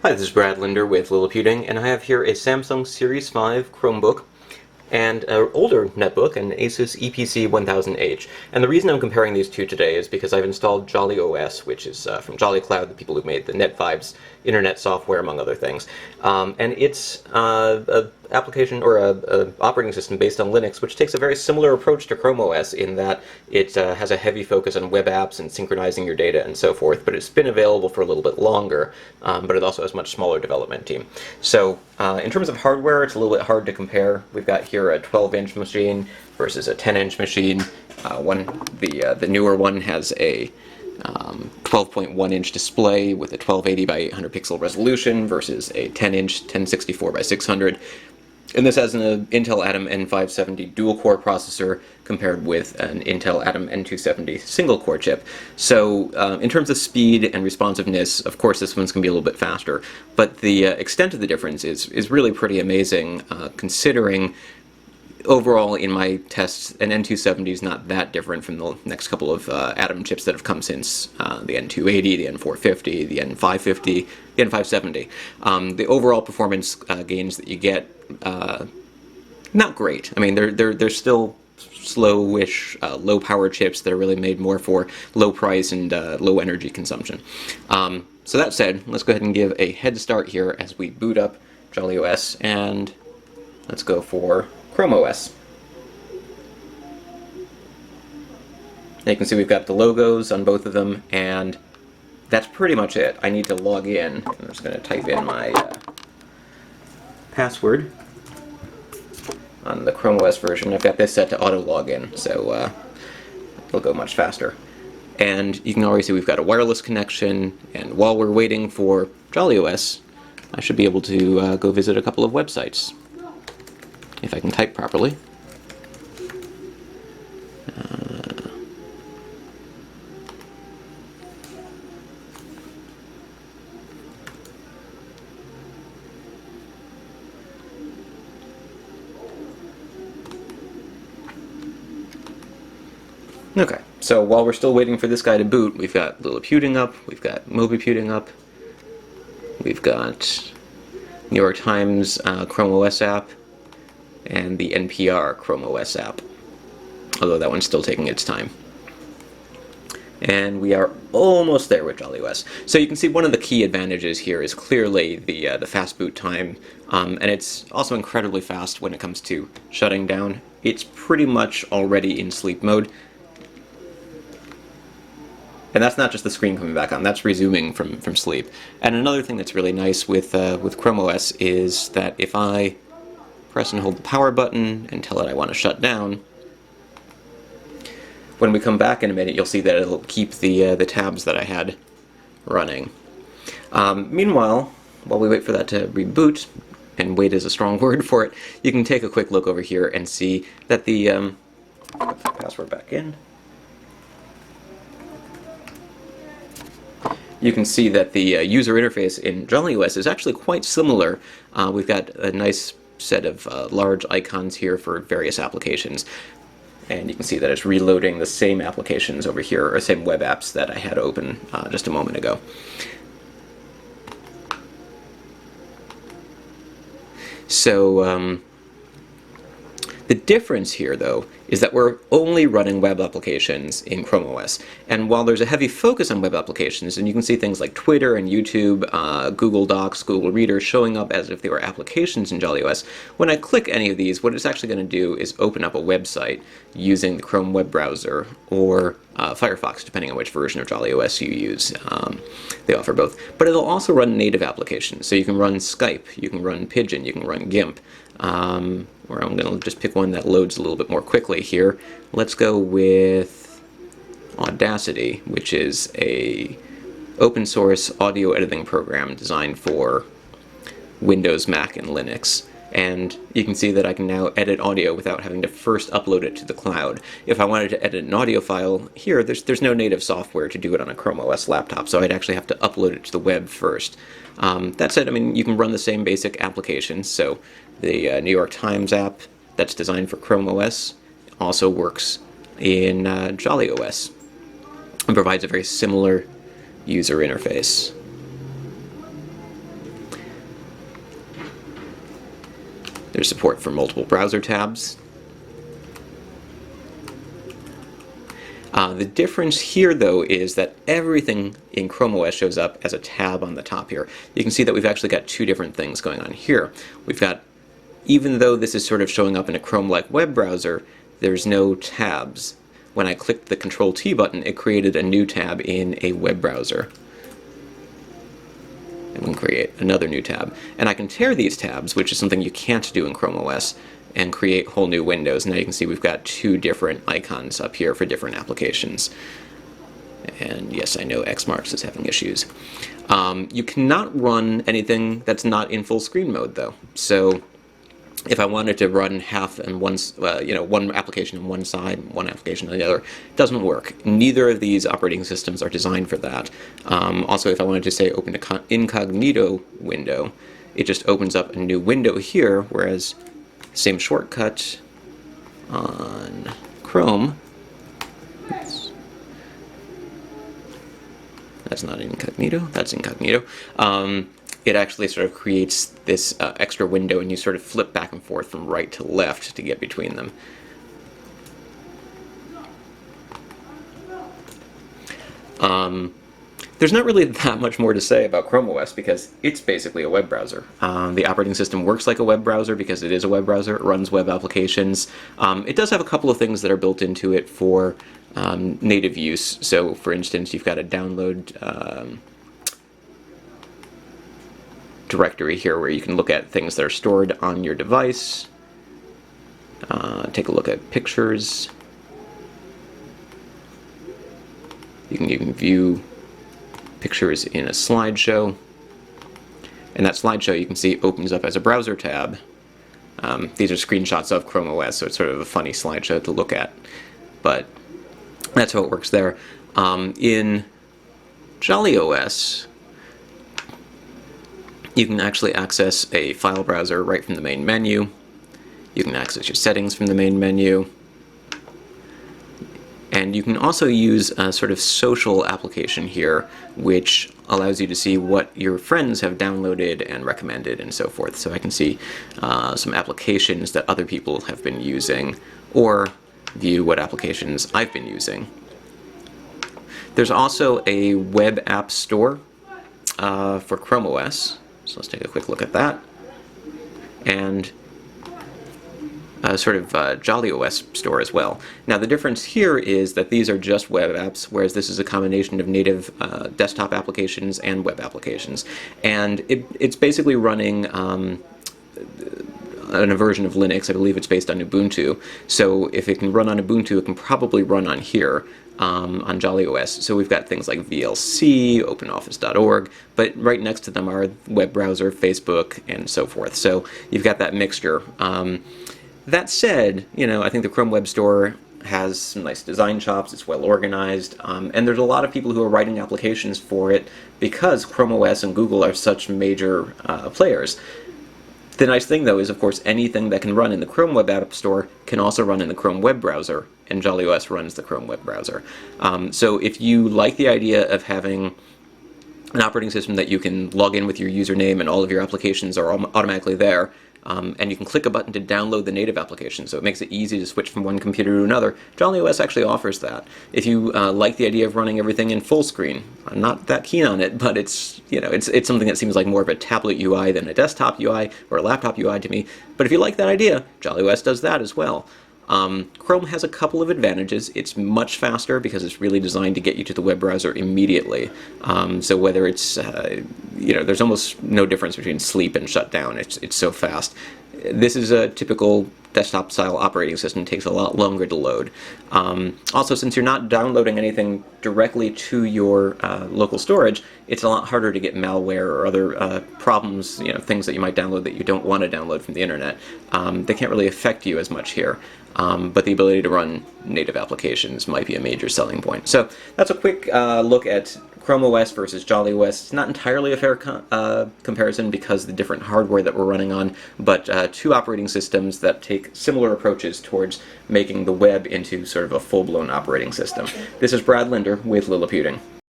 Hi, this is Brad Linder with Liliputing, and I have here a Samsung Series 5 Chromebook and an older netbook, an Asus EPC 1000H. And the reason I'm comparing these two today is because I've installed Joli OS, which is from Jolicloud, the people who made the NetVibes internet software, among other things. And it's a application or a operating system based on Linux, which takes a very similar approach to Chrome OS in that it has a heavy focus on web apps and synchronizing your data and so forth, but it's been available for a little bit longer, but it also has a much smaller development team. So in terms of hardware, it's a little bit hard to compare. We've got here a 12-inch machine versus a 10-inch machine. The newer one has a 12.1-inch display with a 1280 by 800 pixel resolution versus a 10-inch 1064 by 600. And this has an Intel Atom N570 dual-core processor compared with an Intel Atom N270 single-core chip. So in terms of speed and responsiveness, of course this one's going to be a little bit faster, but the extent of the difference is really pretty amazing considering overall, in my tests, an N270 is not that different from the next couple of Atom chips that have come since the N280, the N450, the N550, the N570. The overall performance gains that you get, not great. I mean, they're still slowish, low-power chips that are really made more for low price and low energy consumption. So that said, let's go ahead and give a head start here as we boot up Joli OS, and let's go for Chrome OS. Now you can see we've got the logos on both of them, and that's pretty much it. I need to log in. I'm just going to type in my password on the Chrome OS version. I've got this set to auto login, so it'll go much faster. And you can already see we've got a wireless connection, and while we're waiting for Joli OS, I should be able to go visit a couple of websites, if I can type properly. Okay, so while we're still waiting for this guy to boot, we've got Liliputing up, we've got Mobiputing up, we've got New York Times Chrome OS app, and the NPR Chrome OS app, although that one's still taking its time. And we are almost there with Joli OS. So you can see one of the key advantages here is clearly the fast boot time, and it's also incredibly fast when it comes to shutting down. It's pretty much already in sleep mode. And that's not just the screen coming back on, that's resuming from sleep. And another thing that's really nice with Chrome OS is that if I press and hold the power button and tell it I want to shut down, when we come back in a minute, you'll see that it'll keep the tabs that I had running. Meanwhile, while we wait for that to reboot, and wait is a strong word for it, you can take a quick look over here and see that the put the password back in. You can see that the user interface in Joli OS is actually quite similar. We've got a nice set of large icons here for various applications, and you can see that it's reloading the same applications over here, or same web apps that I had open just a moment ago. So the difference here, though, is that we're only running web applications in Chrome OS. And while there's a heavy focus on web applications, and you can see things like Twitter and YouTube, Google Docs, Google Reader showing up as if they were applications in Joli OS, when I click any of these, what it's actually going to do is open up a website using the Chrome web browser or Firefox, depending on which version of Joli OS you use. They offer both. But it'll also run native applications. So you can run Skype, you can run Pigeon, you can run GIMP. Or I'm going to just pick one that loads a little bit more quickly here. Let's go with Audacity, which is a open source audio editing program designed for Windows, Mac, and Linux. And you can see that I can now edit audio without having to first upload it to the cloud. If I wanted to edit an audio file here, there's no native software to do it on a Chrome OS laptop, so I'd actually have to upload it to the web first. That said, I mean, you can run the same basic applications, so the New York Times app that's designed for Chrome OS also works in Joli OS and provides a very similar user interface. There's support for multiple browser tabs. The difference here, though, is that everything in Chrome OS shows up as a tab on the top here. You can see that we've actually got two different things going on here. We've got, even though this is sort of showing up in a Chrome-like web browser, there's no tabs. When I clicked the Control-T button, it created a new tab in a web browser. And we can create another new tab. And I can tear these tabs, which is something you can't do in Chrome OS, and create whole new windows. Now you can see we've got two different icons up here for different applications. And yes, I know Xmarks is having issues. You cannot run anything that's not in full screen mode, though. So if I wanted to run half and one application on one side, one application on the other, it doesn't work. Neither of these operating systems are designed for that. Also, if I wanted to say open an incognito window, it just opens up a new window here, whereas same shortcut on Chrome. Oops. That's not incognito, that's incognito. It actually sort of creates this extra window, and you sort of flip back and forth from right to left to get between them. There's not really that much more to say about Chrome OS because it's basically a web browser. The operating system works like a web browser because it is a web browser. It runs web applications. It does have a couple of things that are built into it for native use. So, for instance, you've got a download directory here where you can look at things that are stored on your device. Take a look at pictures. You can even view pictures in a slideshow, and that slideshow you can see opens up as a browser tab. These are screenshots of Chrome OS, so it's sort of a funny slideshow to look at, but that's how it works there. In Joli OS, you can actually access a file browser right from the main menu. You can access your settings from the main menu. And you can also use a sort of social application here, which allows you to see what your friends have downloaded and recommended and so forth. So I can see some applications that other people have been using, or view what applications I've been using. There's also a web app store for Chrome OS. So let's take a quick look at that. And sort of Joli OS store as well. Now the difference here is that these are just web apps, whereas this is a combination of native desktop applications and web applications. And it's basically running a version of Linux. I believe it's based on Ubuntu. So if it can run on Ubuntu, it can probably run on here. On Joli OS. So we've got things like VLC, OpenOffice.org, but right next to them are web browser, Facebook, and so forth. So you've got that mixture. That said, I think the Chrome Web Store has some nice design chops, it's well organized, and there's a lot of people who are writing applications for it because Chrome OS and Google are such major players. The nice thing, though, is, of course, anything that can run in the Chrome Web App Store can also run in the Chrome Web Browser, and Joli OS runs the Chrome Web Browser. So if you like the idea of having an operating system that you can log in with your username and all of your applications are automatically there, and you can click a button to download the native application, so it makes it easy to switch from one computer to another. Joli OS actually offers that. If you like the idea of running everything in full screen, I'm not that keen on it, but it's something that seems like more of a tablet UI than a desktop UI or a laptop UI to me. But if you like that idea, Joli OS does that as well. Chrome has a couple of advantages. It's much faster because it's really designed to get you to the web browser immediately. So whether it's, there's almost no difference between sleep and shutdown. It's so fast. This is a typical desktop-style operating system. It takes a lot longer to load. Also, since you're not downloading anything directly to your local storage, it's a lot harder to get malware or other problems, things that you might download that you don't want to download from the internet. They can't really affect you as much here. But the ability to run native applications might be a major selling point. So that's a quick look at Chrome OS versus Joli OS. It's not entirely a fair comparison because of the different hardware that we're running on, but two operating systems that take similar approaches towards making the web into sort of a full-blown operating system. This is Brad Linder with Liliputing.